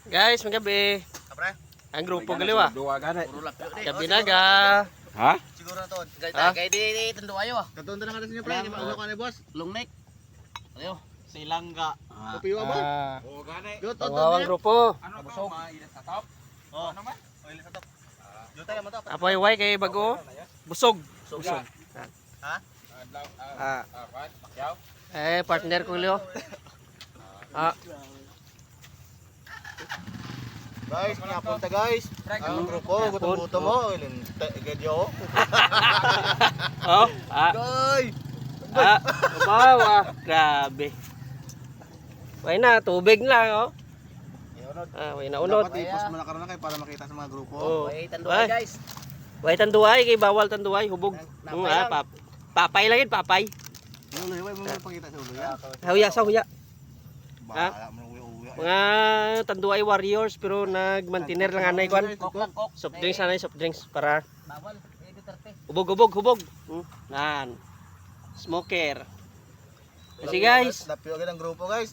Guys, magabi. Apre? Ang grupo galiwa. Duwa gani. Gabi na ga. Ha? Siguro na to. Ha? Kaya di tando ayo ah. Katunta na ka sa inyo pre, di ba ka ni boss? Long neck. Ayo. Silangga. Kapiwa ba? Oo gani. Yo to Tawawang grupo. Ano to? Mainit sa top? Oh, naman. Oil sa top. Yo tayo mo to. Apoy way kay bago. Busog. Suga. Ha? Pakyaw. Partner ko Leo. Guys, pinapunta guys. Ang grupo, gutom-gutom mo. Ilin, gadyo. Oh, Goy! bawa. Grabe. Way na, tubig na, oh. Way na unod. Dapat i-post mo na karon na kayo para makita sa mga grupo. Oh. Wait, tando ayo guys. Way tanduay kay bawal tanduay, hubog. Papay lang yun, papay. Ulo, way mo pakita sa ulo ya. Huya sa huya. Bahala mo uwi. Mga tanduay warriors pero nagmantiner lang anay kwan. Kok lang kok. Soft drinks anay, soft drinks para Bawal. Eh Duterte. hubog. Nan. Smoker. Kasi guys, Lapyo agad ang grupo guys.